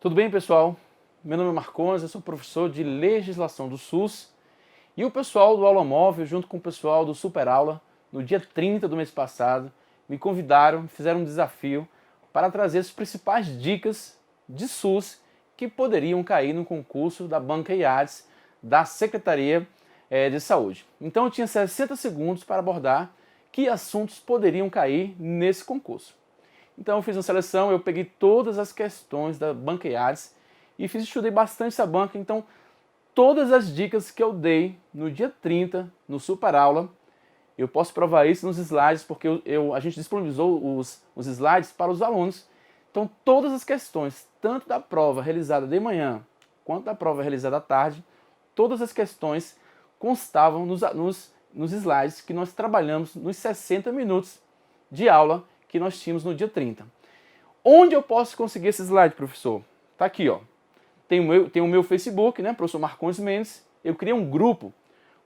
Tudo bem, pessoal? Meu nome é Marcondes, eu sou professor de Legislação do SUS e o pessoal do Aula Móvel, junto com o pessoal do Super Aula, no dia 30 do mês passado, me convidaram, fizeram um desafio para trazer as principais dicas de SUS que poderiam cair no concurso da banca IADES da Secretaria de Saúde. Então eu tinha 60 segundos para abordar que assuntos poderiam cair nesse concurso. Então eu fiz uma seleção, eu peguei todas as questões da banca IADES e estudei bastante essa banca. Então todas as dicas que eu dei no dia 30, no Super Aula, eu posso provar isso nos slides, porque a gente disponibilizou os slides para os alunos. Então todas as questões, tanto da prova realizada de manhã, quanto da prova realizada à tarde, todas as questões constavam nos slides que nós trabalhamos nos 60 minutos de aula que nós tínhamos no dia 30. Onde eu posso conseguir esse slide, professor? Tá aqui, ó. Tem o meu Facebook, né, professor Marcondes Mendes. Eu criei um grupo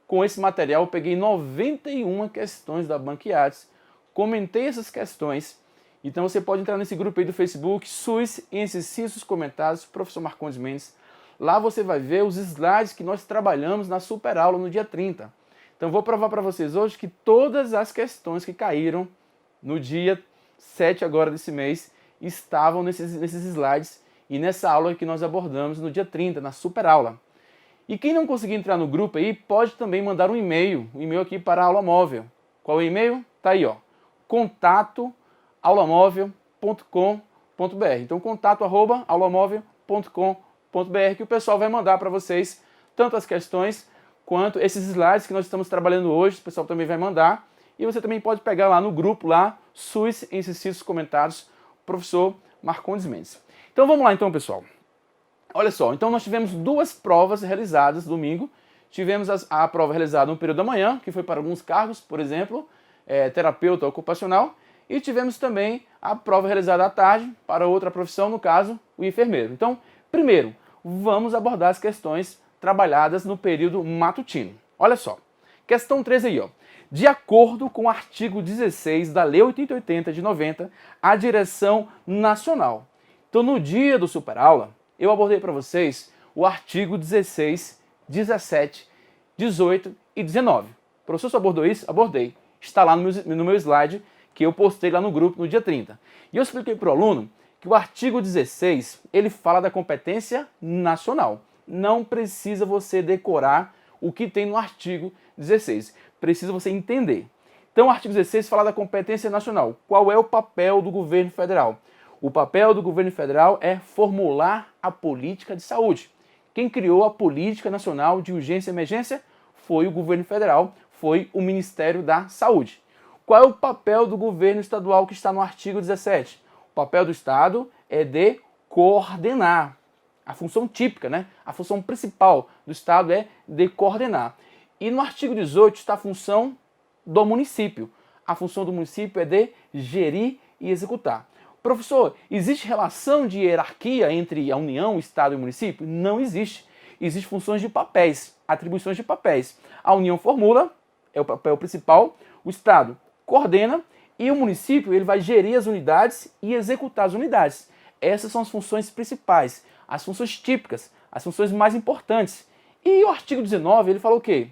com esse material, eu peguei 91 questões da banca IADES, comentei essas questões. Então você pode entrar nesse grupo aí do Facebook, SUS em Exercícios Comentados, professor Marcondes Mendes. Lá você vai ver os slides que nós trabalhamos na Super Aula no dia 30. Então vou provar para vocês hoje que todas as questões que caíram no dia 7 agora desse mês estavam nesses slides e nessa aula que nós abordamos no dia 30, na Super Aula. E quem não conseguir entrar no grupo aí, pode também mandar um e-mail aqui para a Aula Móvel. Qual é o e-mail? Tá aí, ó, contato@aulamóvel.com.br. Então contato@aulamóvel.com.br, que o pessoal vai mandar para vocês tanto as questões quanto esses slides que nós estamos trabalhando hoje, o pessoal também vai mandar. E você também pode pegar lá no grupo, lá, SUS em Exercícios Comentados, professor Marcondes Mendes. Então vamos lá então, pessoal. Olha só, então nós tivemos duas provas realizadas domingo. Tivemos a prova realizada no período da manhã, que foi para alguns cargos, por exemplo, terapeuta ocupacional. E tivemos também a prova realizada à tarde para outra profissão, no caso, o enfermeiro. Então, primeiro, vamos abordar as questões trabalhadas no período matutino. Olha só, questão 3 aí, ó. De acordo com o artigo 16 da Lei 8080 de 90, a direção nacional. Então, no dia do Super Aula, eu abordei para vocês o artigo 16, 17, 18 e 19. O professor só abordou isso? Abordei. Está lá no meu slide que eu postei lá no grupo no dia 30. E eu expliquei para o aluno que o artigo 16, ele fala da competência nacional. Não precisa você decorar o que tem no artigo 16. Precisa você entender. Então o artigo 16 fala da competência nacional. Qual é o papel do governo federal? O papel do governo federal é formular a política de saúde. Quem criou a Política Nacional de Urgência e Emergência foi o governo federal, foi o Ministério da Saúde. Qual é o papel do governo estadual que está no artigo 17? O papel do Estado é de coordenar. A função típica, né? A função principal do Estado é de coordenar. E no artigo 18 está a função do município. A função do município é de gerir e executar. Professor, existe relação de hierarquia entre a União, o Estado e o município? Não existe. Existem funções de papéis, atribuições de papéis. A União formula, é o papel principal, o Estado coordena e o município ele vai gerir as unidades e executar as unidades. Essas são as funções principais, as funções típicas, as funções mais importantes. E o artigo 19, ele fala o quê?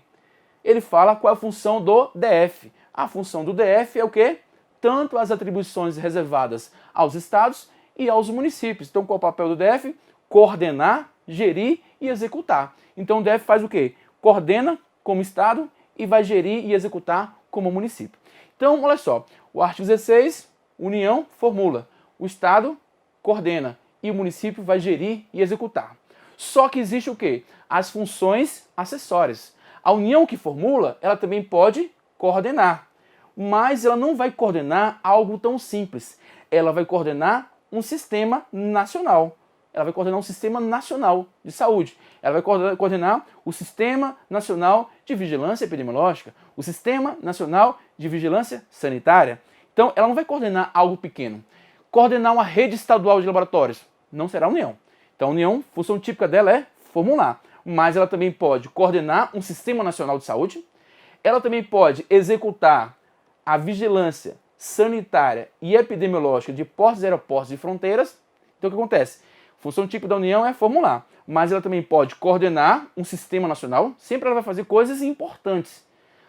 Ele fala qual é a função do DF. A função do DF é o quê? Tanto as atribuições reservadas aos estados e aos municípios. Então, qual é o papel do DF? Coordenar, gerir e executar. Então, o DF faz o quê? Coordena como estado e vai gerir e executar como município. Então, olha só, o artigo 16, União formula, o estado coordena e o município vai gerir e executar. Só que existe o quê? As funções acessórias. A União que formula, ela também pode coordenar. Mas ela não vai coordenar algo tão simples. Ela vai coordenar um sistema nacional. Ela vai coordenar um sistema nacional de saúde. Ela vai coordenar o Sistema Nacional de Vigilância Epidemiológica, o Sistema Nacional de Vigilância Sanitária. Então, ela não vai coordenar algo pequeno. Coordenar uma rede estadual de laboratórios não será a União. Então, a União, a função típica dela é formular. Mas ela também pode coordenar um Sistema Nacional de Saúde. Ela também pode executar a vigilância sanitária e epidemiológica de portos e aeroportos e fronteiras. Então o que acontece? Função típica da União é formular, mas ela também pode coordenar um sistema nacional, sempre ela vai fazer coisas importantes.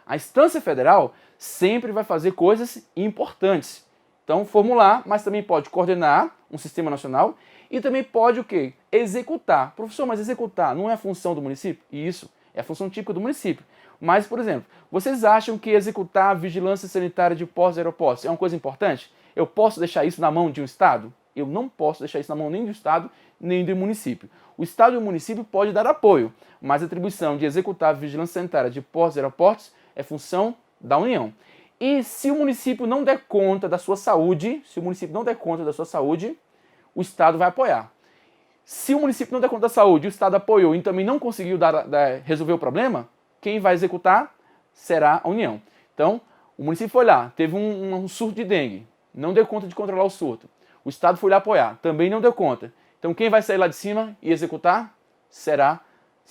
A instância federal sempre vai fazer coisas importantes. Então, formular, mas também pode coordenar um sistema nacional e também pode o quê? Executar. Professor, mas executar não é a função do município? Isso, é a função típica do município. Mas, por exemplo, vocês acham que executar a vigilância sanitária de portos e aeroportos é uma coisa importante? Eu posso deixar isso na mão de um Estado? Eu não posso deixar isso na mão nem do Estado, nem do município. O Estado e o município podem dar apoio, mas a atribuição de executar a vigilância sanitária de portos e aeroportos é função da União. E se o município não der conta da sua saúde, o Estado vai apoiar. Se o município não der conta da saúde, o Estado apoiou e também não conseguiu resolver o problema, quem vai executar será a União. Então, o município foi lá, teve um surto de dengue, não deu conta de controlar o surto. O Estado foi lá apoiar, também não deu conta. Então, quem vai sair lá de cima e executar será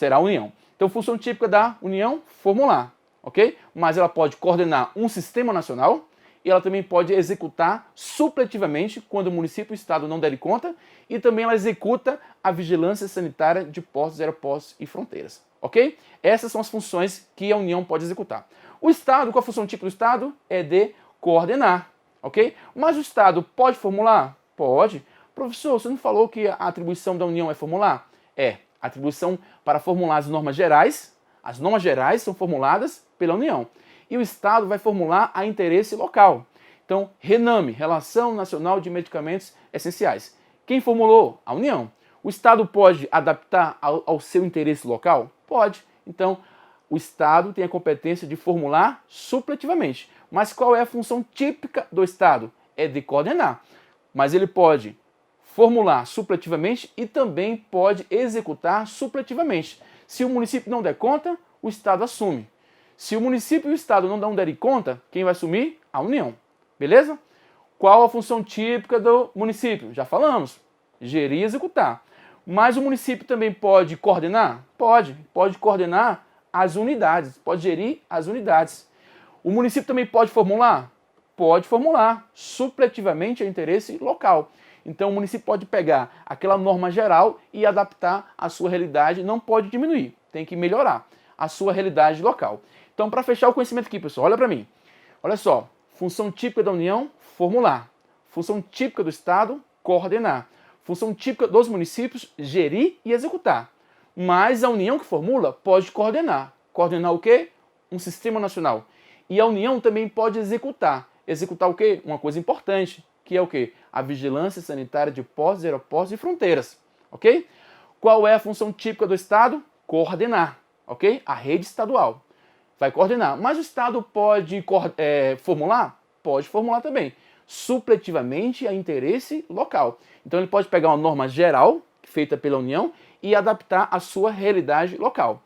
a União. Então, função típica da União, formular, ok? Mas ela pode coordenar um sistema nacional e ela também pode executar supletivamente quando o município e o Estado não derem conta e também ela executa a vigilância sanitária de portos, aeroportos e fronteiras, ok? Essas são as funções que a União pode executar. O Estado, qual a função típica do Estado? É de coordenar, ok? Mas o Estado pode formular? Pode. Professor, você não falou que a atribuição da União é formular? É, a atribuição para formular as normas gerais são formuladas pela União. E o Estado vai formular a interesse local. Então, RENAME, Relação Nacional de Medicamentos Essenciais. Quem formulou? A União. O Estado pode adaptar ao seu interesse local? Pode. Então, o Estado tem a competência de formular supletivamente. Mas qual é a função típica do Estado? É de coordenar. Mas ele pode formular supletivamente e também pode executar supletivamente. Se o município não der conta, o Estado assume. Se o município e o Estado não derem conta, quem vai assumir? A União. Beleza? Qual a função típica do município? Já falamos. Gerir e executar. Mas o município também pode coordenar? Pode. Pode coordenar as unidades. Pode gerir as unidades. O município também pode formular? Pode formular. Supletivamente a interesse local. Então o município pode pegar aquela norma geral e adaptar à sua realidade. Não pode diminuir. Tem que melhorar a sua realidade local. Então, para fechar o conhecimento aqui, pessoal, olha para mim. Olha só, função típica da União, formular. Função típica do Estado, coordenar. Função típica dos municípios, gerir e executar. Mas a União que formula pode coordenar. Coordenar o quê? Um sistema nacional. E a União também pode executar. Executar o quê? Uma coisa importante, que é o quê? A vigilância sanitária de portos, aeroportos e fronteiras. Ok? Qual é a função típica do Estado? Coordenar. Ok? A rede estadual vai coordenar. Mas o Estado pode formular? Pode formular também. Supletivamente a interesse local. Então ele pode pegar uma norma geral, feita pela União, e adaptar à sua realidade local.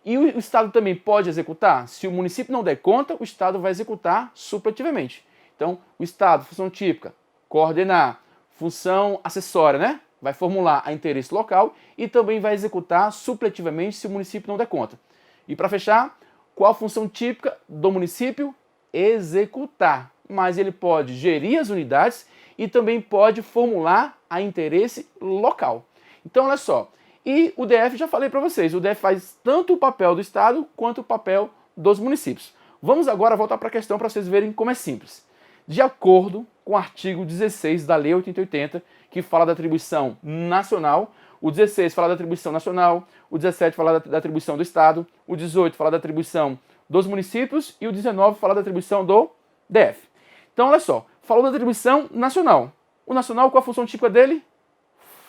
E o Estado também pode executar? Se o município não der conta, o Estado vai executar supletivamente. Então, o Estado, função típica, coordenar. Função acessória, né? Vai formular a interesse local e também vai executar supletivamente se o município não der conta. E para fechar, qual a função típica do município? Executar. Mas ele pode gerir as unidades e também pode formular a interesse local. Então, olha só. E o DF, já falei para vocês, o DF faz tanto o papel do Estado quanto o papel dos municípios. Vamos agora voltar para a questão para vocês verem como é simples. De acordo com o artigo 16 da Lei 8080, que fala da atribuição nacional, o 16 fala da atribuição nacional, o 17 fala da atribuição do Estado, o 18 fala da atribuição dos municípios e o 19 fala da atribuição do DF. Então, olha só, falou da atribuição nacional. O nacional, qual a função típica dele?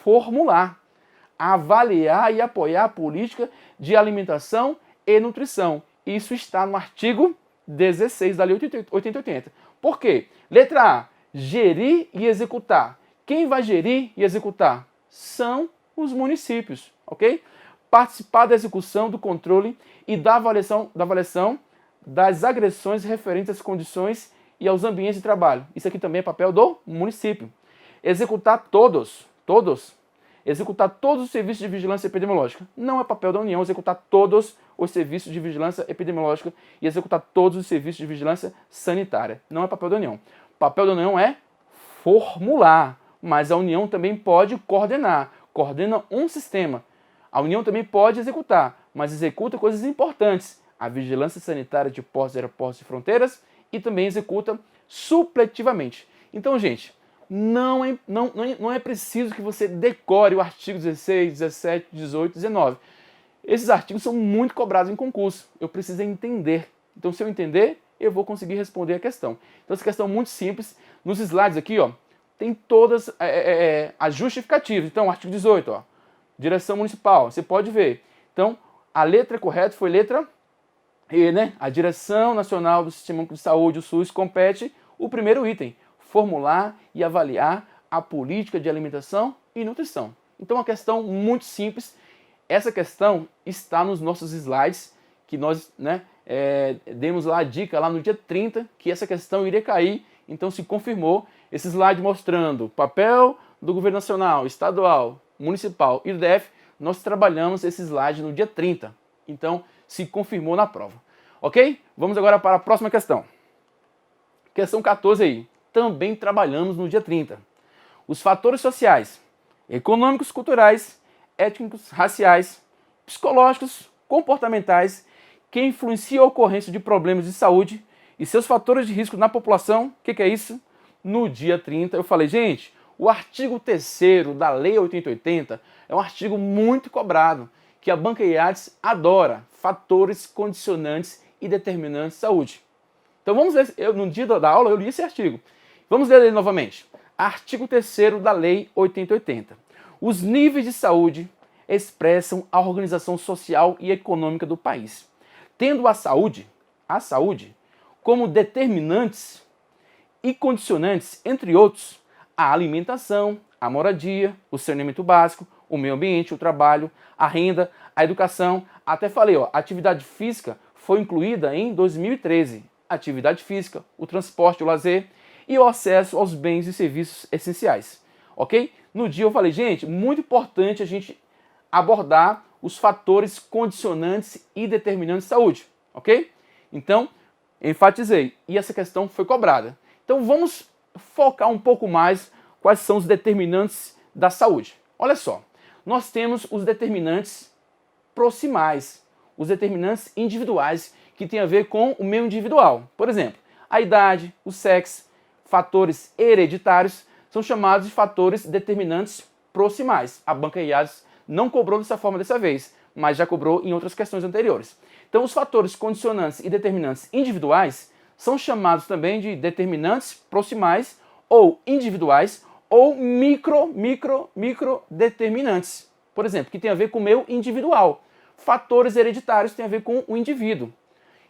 Formular, avaliar e apoiar a política de alimentação e nutrição. Isso está no artigo 16 da Lei 8080. Por quê? Letra A, gerir e executar. Quem vai gerir e executar? São os municípios, ok? Participar da execução, do controle e da avaliação das agressões referentes às condições e aos ambientes de trabalho. Isso aqui também é papel do município. Executar executar todos os serviços de vigilância epidemiológica. Não é papel da União executar todos os serviços de vigilância epidemiológica e executar todos os serviços de vigilância sanitária. Não é papel da União. O papel da União é formular, mas a União também pode coordenar. coordena um sistema. A União também pode executar, mas executa coisas importantes. A vigilância sanitária de portos, aeroportos e fronteiras e também executa supletivamente. Então, gente, não é preciso que você decore o artigo 16, 17, 18, 19. Esses artigos são muito cobrados em concurso. Eu preciso entender. Então, se eu entender, eu vou conseguir responder a questão. Então, essa questão é muito simples. Nos slides aqui, ó, tem todas as justificativas. Então, artigo 18, ó, direção municipal, você pode ver. Então, a letra correta foi letra E, né? A Direção Nacional do Sistema Único de Saúde, o SUS, compete o primeiro item, formular e avaliar a política de alimentação e nutrição. Então, uma questão muito simples. Essa questão está nos nossos slides, que nós, né, demos lá a dica lá no dia 30, que essa questão iria cair. Então, se confirmou esse slide mostrando o papel do governo nacional, estadual, municipal e do DF. Nós trabalhamos esse slide no dia 30. Então, se confirmou na prova. Ok? Vamos agora para a próxima questão. Questão 14 aí. Também trabalhamos no dia 30. Os fatores sociais, econômicos, culturais, étnicos, raciais, psicológicos, comportamentais, que influenciam a ocorrência de problemas de saúde e seus fatores de risco na população. O que é isso? No dia 30 eu falei, gente, o artigo 3º da Lei 8080 é um artigo muito cobrado, que a banca IADES adora, fatores condicionantes e determinantes de saúde. Então vamos ler, no dia da aula eu li esse artigo. Vamos ler ele novamente. Artigo 3º da Lei 8080. Os níveis de saúde expressam a organização social e econômica do país, tendo a saúde, como determinantes e condicionantes, entre outros, a alimentação, a moradia, o saneamento básico, o meio ambiente, o trabalho, a renda, a educação. Até falei, ó, a atividade física foi incluída em 2013. Atividade física, o transporte, o lazer e o acesso aos bens e serviços essenciais. Ok? No dia eu falei, gente, muito importante a gente abordar os fatores condicionantes e determinantes de saúde. Ok? Então, enfatizei. E essa questão foi cobrada. Então, vamos focar um pouco mais quais são os determinantes da saúde. Olha só, nós temos os determinantes proximais, os determinantes individuais, que tem a ver com o meio individual. Por exemplo, a idade, o sexo, fatores hereditários, são chamados de fatores determinantes proximais. A banca IADES não cobrou dessa forma dessa vez, mas já cobrou em outras questões anteriores. Então, os fatores condicionantes e determinantes individuais são chamados também de determinantes proximais ou individuais ou micro determinantes. Por exemplo, que tem a ver com o meio individual. Fatores hereditários têm a ver com o indivíduo.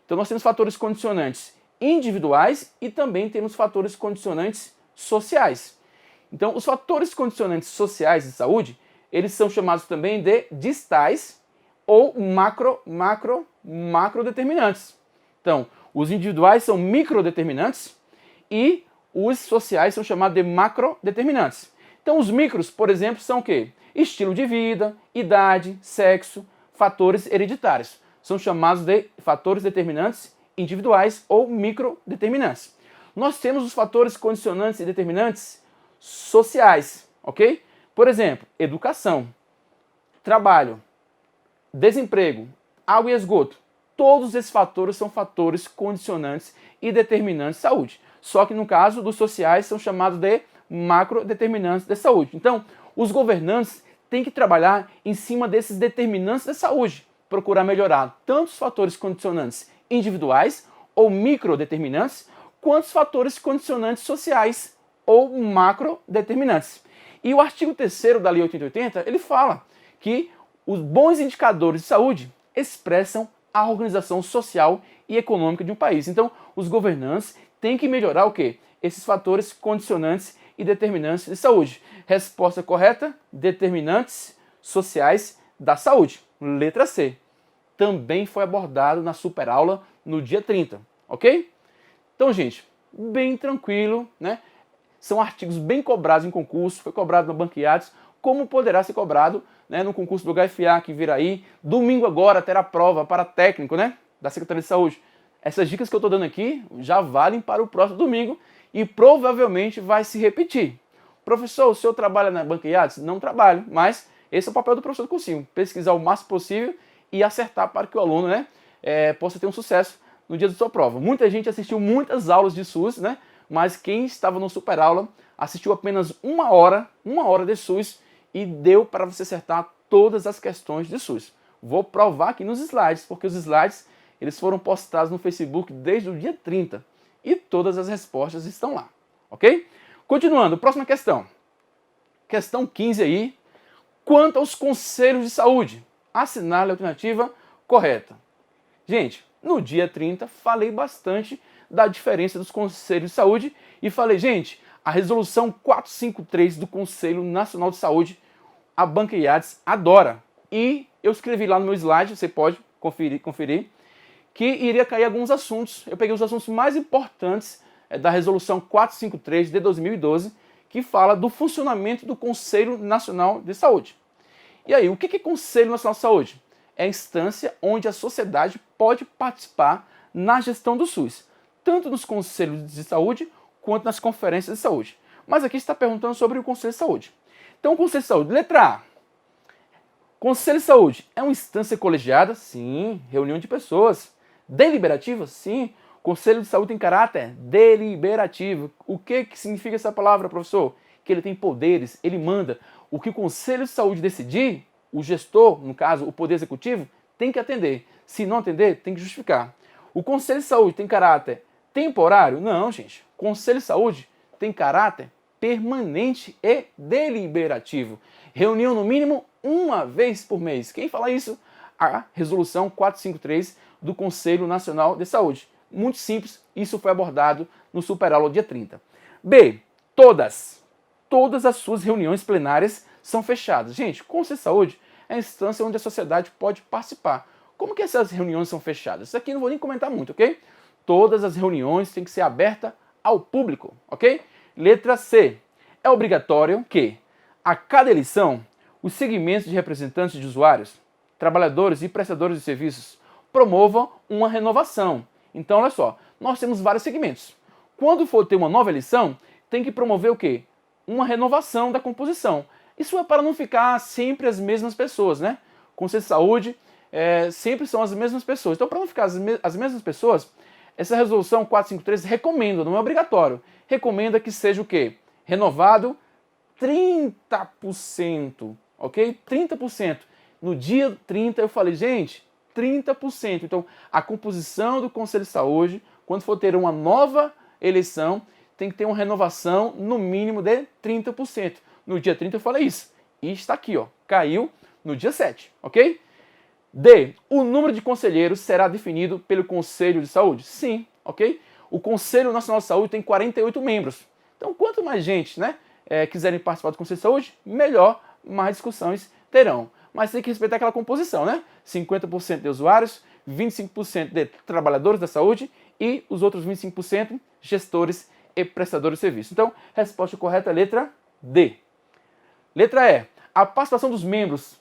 Então, nós temos fatores condicionantes individuais e também temos fatores condicionantes sociais. Então, os fatores condicionantes sociais de saúde, eles são chamados também de distais ou macro determinantes. Então, os individuais são microdeterminantes e os sociais são chamados de macrodeterminantes. Então, os micros, por exemplo, são o quê? Estilo de vida, idade, sexo, fatores hereditários. São chamados de fatores determinantes individuais ou microdeterminantes. Nós temos os fatores condicionantes e determinantes sociais, ok? Por exemplo, educação, trabalho, desemprego, água e esgoto. Todos esses fatores são fatores condicionantes e determinantes de saúde. Só que no caso dos sociais são chamados de macrodeterminantes de saúde. Então, os governantes têm que trabalhar em cima desses determinantes de saúde, procurar melhorar tanto os fatores condicionantes individuais ou microdeterminantes, quanto os fatores condicionantes sociais ou macrodeterminantes. E o artigo 3º da Lei 8080, ele fala que os bons indicadores de saúde expressam a organização social e econômica de um país. Então, os governantes têm que melhorar o quê? Esses fatores condicionantes e determinantes de saúde. Resposta correta: determinantes sociais da saúde. Letra C. Também foi abordado na super aula no dia 30, ok? Então, gente, bem tranquilo, né? São artigos bem cobrados em concurso, foi cobrado na banca IADES, como poderá ser cobrado, né, no concurso do HFA que virá aí. Domingo agora terá prova para técnico, né, da Secretaria de Saúde. Essas dicas que eu estou dando aqui já valem para o próximo domingo e provavelmente vai se repetir. Professor, o senhor trabalha na banca IADS? Não trabalho, mas esse é o papel do professor do cursinho, pesquisar o máximo possível e acertar para que o aluno, né, possa ter um sucesso no dia da sua prova. Muita gente assistiu muitas aulas de SUS, né, mas quem estava no Super Aula assistiu apenas uma hora de SUS e deu para você acertar todas as questões de SUS. Vou provar aqui nos slides, porque os slides eles foram postados no Facebook desde o dia 30 e todas as respostas estão lá, ok? Continuando, próxima questão. Questão 15 aí. Quanto aos conselhos de saúde, assinale a alternativa correta. Gente, no dia 30 falei bastante da diferença dos conselhos de saúde e falei, gente, a resolução 453 do Conselho Nacional de Saúde, a banca IADS adora. E eu escrevi lá no meu slide, você pode conferir, que iria cair alguns assuntos. Eu peguei os assuntos mais importantes da resolução 453 de 2012, que fala do funcionamento do Conselho Nacional de Saúde. E aí, o que é Conselho Nacional de Saúde? É a instância onde a sociedade pode participar na gestão do SUS, tanto nos conselhos de saúde quanto nas conferências de saúde. Mas aqui está perguntando sobre o Conselho de Saúde. Então, o Conselho de Saúde, letra A. Conselho de Saúde é uma instância colegiada? Sim. Reunião de pessoas. Deliberativa? Sim. Conselho de Saúde tem caráter deliberativo. O que significa essa palavra, professor? Que ele tem poderes, ele manda. O que o Conselho de Saúde decidir, o gestor, no caso, o Poder Executivo, tem que atender. Se não atender, tem que justificar. O Conselho de Saúde tem caráter temporário? Não, gente. O Conselho de Saúde tem caráter permanente e deliberativo. Reunião no mínimo uma vez por mês. Quem fala isso? A Resolução 453 do Conselho Nacional de Saúde. Muito simples, isso foi abordado no Super Aula dia 30. B. Todas as suas reuniões plenárias são fechadas. Gente, Conselho de Saúde é a instância onde a sociedade pode participar. Como que essas reuniões são fechadas? Isso aqui não vou nem comentar muito, ok? Todas as reuniões têm que ser abertas ao público, ok? Letra C. É obrigatório que, a cada eleição, os segmentos de representantes de usuários, trabalhadores e prestadores de serviços promovam uma renovação. Então, olha só, nós temos vários segmentos. Quando for ter uma nova eleição, tem que promover o quê? Uma renovação da composição. Isso é para não ficar sempre as mesmas pessoas, né? Conselho de Saúde sempre são as mesmas pessoas. Então, para não ficar as mesmas pessoas, essa resolução 453 recomenda, não é obrigatório, recomenda que seja o quê? Renovado 30%, ok? 30%. No dia 30 eu falei, gente, 30%. Então, a composição do Conselho de Saúde, quando for ter uma nova eleição, tem que ter uma renovação no mínimo de 30%. No dia 30 eu falei isso. E está aqui, ó, caiu no dia 7, ok? D. O número de conselheiros será definido pelo Conselho de Saúde? Sim, ok? O Conselho Nacional de Saúde tem 48 membros. Então, quanto mais gente, né, quiserem participar do Conselho de Saúde, melhor, mais discussões terão. Mas tem que respeitar aquela composição, né? 50% de usuários, 25% de trabalhadores da saúde e os outros 25% gestores e prestadores de serviço. Então, resposta correta é letra D. Letra E. A participação dos membros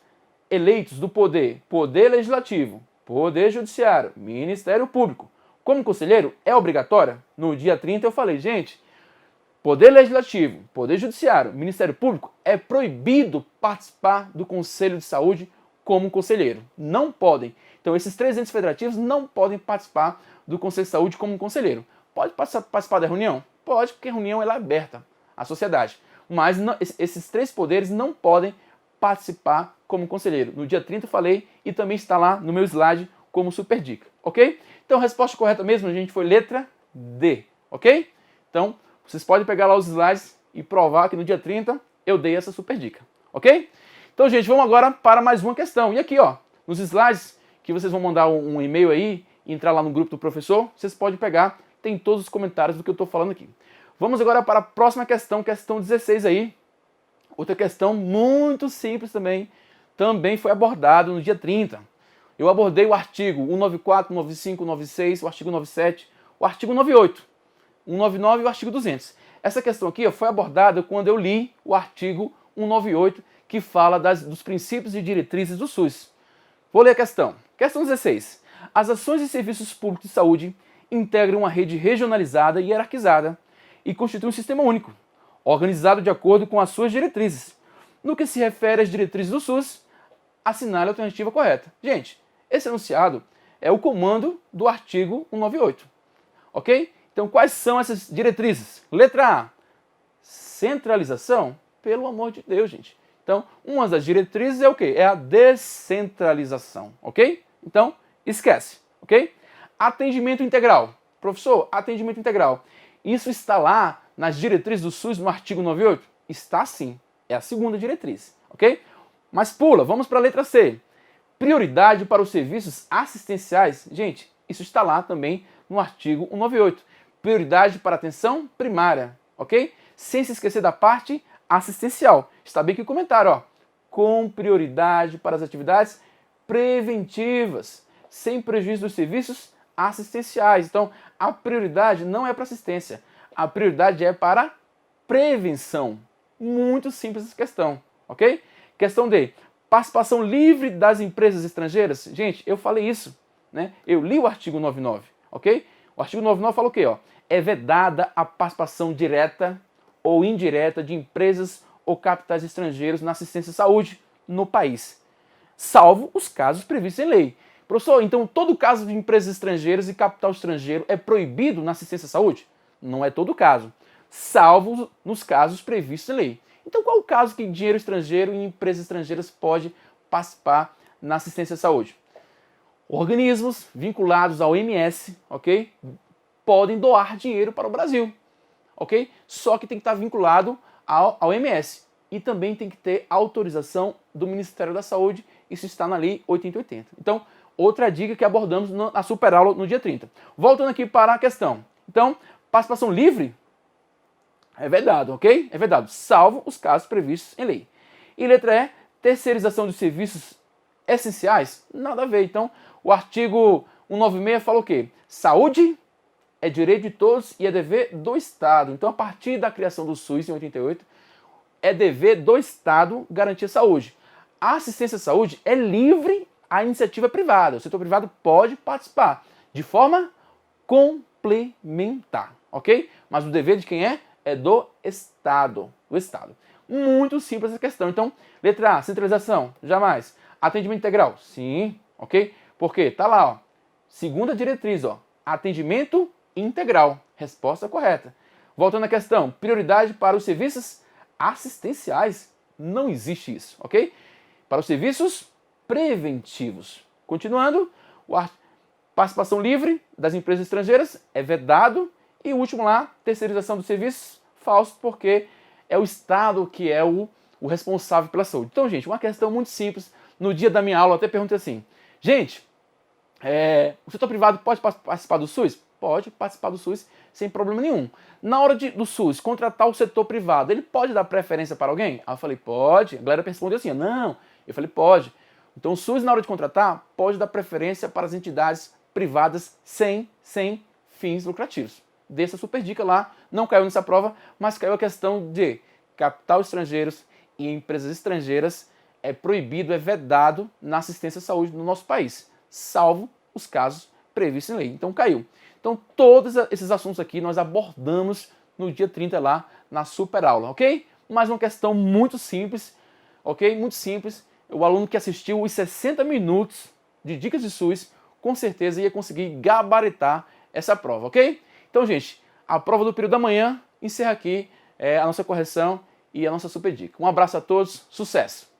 eleitos do Poder Legislativo, Poder Judiciário, Ministério Público, como conselheiro, é obrigatória? No dia 30 eu falei, gente, Poder Legislativo, Poder Judiciário, Ministério Público, é proibido participar do Conselho de Saúde como conselheiro. Não podem. Então, esses três entes federativos não podem participar do Conselho de Saúde como conselheiro. Pode participar da reunião? Pode, porque a reunião ela é aberta à sociedade. Mas não, esses três poderes não podem participar como conselheiro. No dia 30 eu falei e também está lá no meu slide como super dica, ok? Então, a resposta correta mesmo, gente, foi letra D, ok? Então, vocês podem pegar lá os slides e provar que no dia 30 eu dei essa super dica, ok? Então, gente, vamos agora para mais uma questão. E aqui, ó, nos slides que vocês vão mandar um e-mail aí, entrar lá no grupo do professor, vocês podem pegar, tem todos os comentários do que eu estou falando aqui. Vamos agora para a próxima questão, questão 16 aí. Outra questão muito simples também foi abordado no dia 30. Eu abordei o artigo 194, 195, 196, o artigo 97, o artigo 98, 199 e o artigo 200. Essa questão aqui ó, foi abordada quando eu li o artigo 198, que fala dos princípios e diretrizes do SUS. Vou ler a questão. Questão 16. As ações e serviços públicos de saúde integram uma rede regionalizada e hierarquizada e constituem um sistema único. organizado de acordo com as suas diretrizes. No que se refere às diretrizes do SUS, assinale a alternativa correta. Gente, esse enunciado é o comando do artigo 198, ok? Então, quais são essas diretrizes? Letra A, centralização, pelo amor de Deus, gente. Então, uma das diretrizes é o quê? É a descentralização, ok? Então, esquece, ok? Atendimento integral. Professor, atendimento integral. Isso está lá nas diretrizes do SUS no artigo 98? Está sim, é a segunda diretriz, ok? Mas pula, vamos para a letra C. Prioridade para os serviços assistenciais. Gente, isso está lá também no artigo 198. Prioridade para atenção primária, ok? Sem se esquecer da parte assistencial. Está bem aqui o comentário, ó. Com prioridade para as atividades preventivas, sem prejuízo dos serviços assistenciais. Então, a prioridade não é para assistência, a prioridade é para prevenção. Muito simples essa questão, ok? Questão D, participação livre das empresas estrangeiras. Gente, eu falei isso, né? Eu li o artigo 99, ok? O artigo 99 fala o quê? Ó? É vedada a participação direta ou indireta de empresas ou capitais estrangeiros na assistência à saúde no país, salvo os casos previstos em lei. Professor, então todo caso de empresas estrangeiras e capital estrangeiro é proibido na assistência à saúde? Não é todo caso, salvo nos casos previstos em lei. Então qual o caso que dinheiro estrangeiro e empresas estrangeiras pode participar na assistência à saúde? Organismos vinculados ao OMS, ok? Podem doar dinheiro para o Brasil, ok? Só que tem que estar vinculado ao OMS. E também tem que ter autorização do Ministério da Saúde, isso está na Lei 8080. Então, outra dica que abordamos na super aula no dia 30. Voltando aqui para a questão. Então, participação livre é vedado, ok? É vedado, salvo os casos previstos em lei. E letra E, terceirização de serviços essenciais, nada a ver. Então, o artigo 196 fala o quê? Saúde é direito de todos e é dever do Estado. Então, a partir da criação do SUS em 88, é dever do Estado garantir a saúde. A assistência à saúde é livre à iniciativa privada. O setor privado pode participar de forma complementar, ok? Mas o dever de quem é? É do Estado. Do Estado. Muito simples essa questão. Então, letra A, centralização, jamais. Atendimento integral, sim, ok? Porque tá lá, ó, segunda diretriz, ó, atendimento integral. Resposta correta. Voltando à questão, prioridade para os serviços assistenciais. Não existe isso, ok? Para os serviços preventivos. Continuando, participação livre das empresas estrangeiras é vedado. E o último lá, terceirização dos serviços, falso, porque é o Estado que é o responsável pela saúde. Então, gente, uma questão muito simples. No dia da minha aula eu até perguntei assim, gente, o setor privado pode participar do SUS? Pode participar do SUS sem problema nenhum. Na hora do SUS contratar o setor privado, ele pode dar preferência para alguém? Aí eu falei, pode. A galera respondeu assim, não. Eu falei, pode. Então o SUS, na hora de contratar, pode dar preferência para as entidades privadas sem fins lucrativos. Dei essa super dica lá, não caiu nessa prova, mas caiu a questão de capital estrangeiros e empresas estrangeiras é proibido, é vedado na assistência à saúde no nosso país, salvo os casos previstos em lei. Então caiu. Então todos esses assuntos aqui nós abordamos no dia 30 lá na super aula, ok? Mais uma questão muito simples, ok? Muito simples. O aluno que assistiu os 60 minutos de dicas de SUS, com certeza ia conseguir gabaritar essa prova, ok? Então, gente, a prova do período da manhã encerra aqui a nossa correção e a nossa super dica. Um abraço a todos, sucesso!